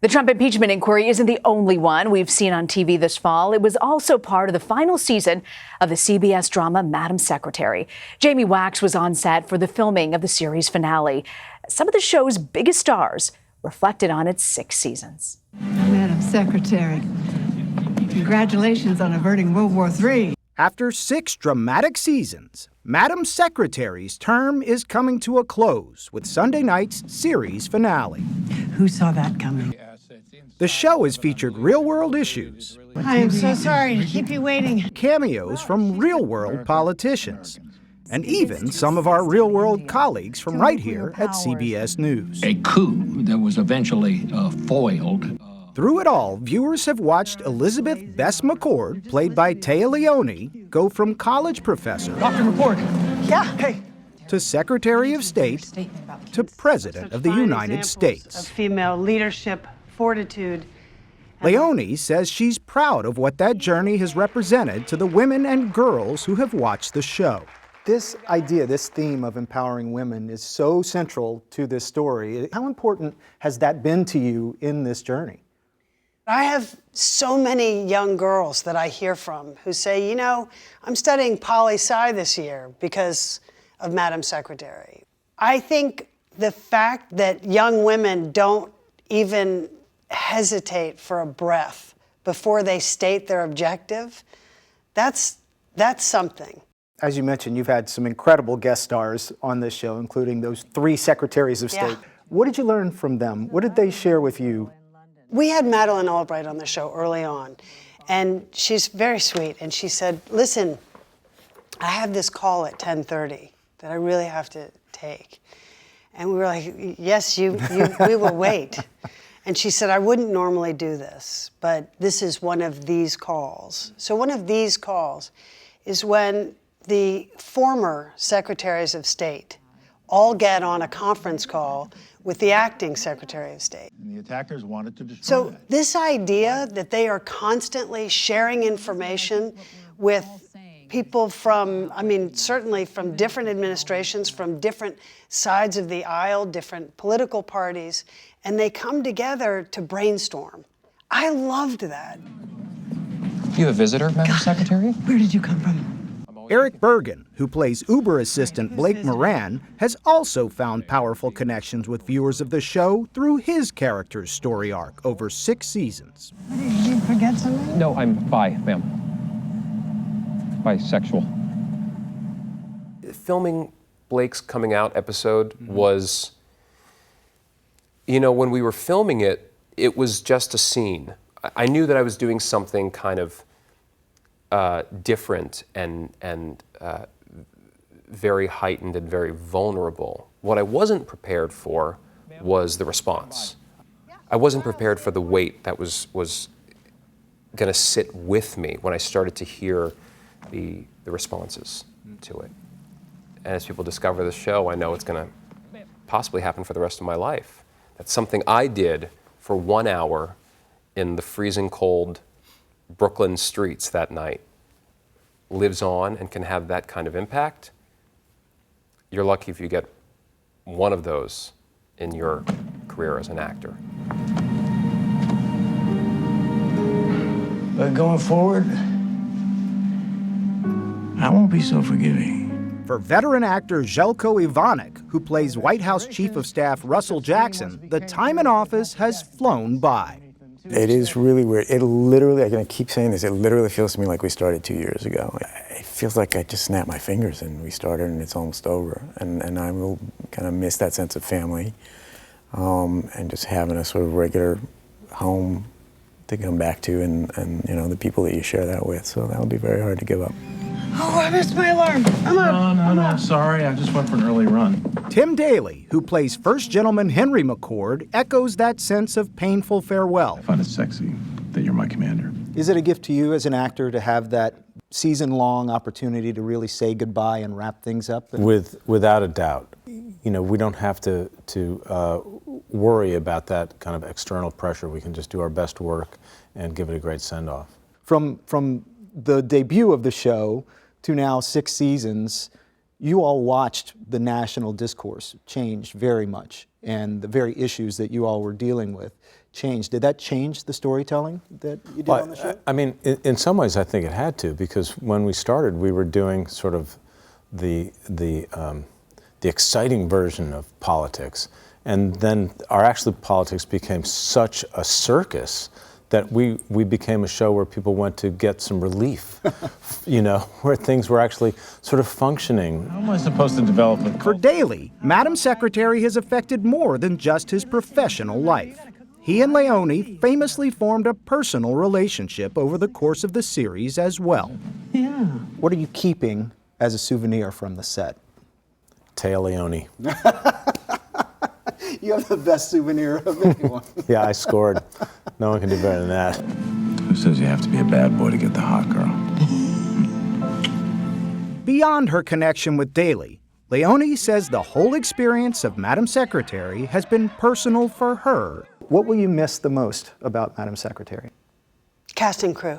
The Trump impeachment inquiry isn't the only one we've seen on TV this fall. It was also part of the final season of the CBS drama Madam Secretary. Jamie Wax was on set for the filming of the series finale. Some of the show's biggest stars reflected on its 6 seasons. Madam Secretary, congratulations on averting World War III. After 6 dramatic seasons, Madam Secretary's term is coming to a close with Sunday night's series finale. Who saw that coming? The show has featured real-world issues. I am so sorry to keep you waiting. Cameos from real-world politicians, and even some of our real-world colleagues from right here at CBS News. A coup that was eventually foiled. Through it all, viewers have watched Elizabeth Bess McCord, played by Téa Leoni, go from college professor Dr. McCord. Yeah. Hey. to Secretary of State to President of the United States. Of female leadership, fortitude. Leoni says she's proud of what that journey has represented to the women and girls who have watched the show. This idea, this theme of empowering women is so central to this story. How important has that been to you in this journey? I have so many young girls that I hear from who say, you know, I'm studying poli-sci this year because of Madam Secretary. I think the fact that young women don't even hesitate for a breath before they state their objective, that's something. As you mentioned, you've had some incredible guest stars on this show, including those 3 secretaries of state. What did you learn from them? What did they share with you? We had Madeleine Albright on the show early on, and she's very sweet, and she said, listen, I have this call at 10:30 that I really have to take. And we were like, yes, we will wait. And she said, I wouldn't normally do this, but this is one of these calls. So one of these calls is when the former secretaries of state all get on a conference call with the acting Secretary of State. And the attackers wanted to destroy So that. this idea that they are constantly sharing information with people from, I mean, certainly from different administrations, from different sides of the aisle, different political parties, and they come together to brainstorm. I loved that. You a visitor, Madam Secretary? Where did you come from? Erik Bergen, who plays Uber assistant Blake Moran, has also found powerful connections with viewers of the show through his character's story arc over 6 seasons. Did you forget something? No, I'm bi, ma'am. Bisexual. Filming Blake's coming out episode was, you know, when we were filming it, it was just a scene. I knew that I was doing something kind of different and very heightened and very vulnerable. What I wasn't prepared for was the response. I wasn't prepared for the weight that was going to sit with me when I started to hear the responses to it. And as people discover the show, I know it's going to possibly happen for the rest of my life. That's something I did for 1 hour in the freezing cold Brooklyn streets that night lives on and can have that kind of impact. You're lucky if you get one of those in your career as an actor. But going forward, I won't be so forgiving. For veteran actor Željko Ivanek, who plays White House Chief of Staff Russell Jackson, the time in office has flown by. It is really weird. It literally, I'm going to keep saying this, it literally feels to me like we started 2 years ago. It feels like I just snapped my fingers and we started and it's almost over. And I will kind of miss that sense of family and just having a sort of regular home to come back to and you know, the people that you share that with. So that'll be very hard to give up. Oh, I missed my alarm. I'm up. No, sorry. I just went for an early run. Tim Daly, who plays First Gentleman Henry McCord, echoes that sense of painful farewell. I find it sexy that you're my commander. Is it a gift to you as an actor to have that season-long opportunity to really say goodbye and wrap things up? Without a doubt. You know, we don't have to worry about that kind of external pressure. We can just do our best work and give it a great send-off. From the debut of the show to now 6 seasons, you all watched the national discourse change very much and the very issues that you all were dealing with changed. Did that change the storytelling that you did on the show? I mean, in some ways, I think it had to, because when we started, we were doing sort of the exciting version of politics, and then our actual politics became such a circus that we became a show where people went to get some relief, you know, where things were actually sort of functioning. How am I supposed to develop a For Daly, Madam Secretary has affected more than just his professional life. He and Leone famously formed a personal relationship over the course of the series as well. Yeah. What are you keeping as a souvenir from the set? Taya Leone. You have the best souvenir of anyone. Yeah, I scored. No one can do better than that. Who says you have to be a bad boy to get the hot girl? Beyond her connection with Daly, Leone says the whole experience of Madam Secretary has been personal for her. What will you miss the most about Madam Secretary? Cast and crew.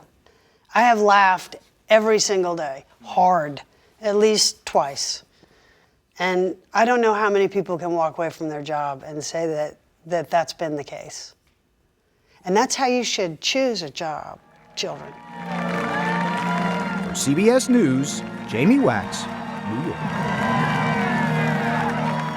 I have laughed every single day, hard, at least twice. And I don't know how many people can walk away from their job and say that that's been the case. And that's how you should choose a job, children. For CBS News, Jamie Wax, New York.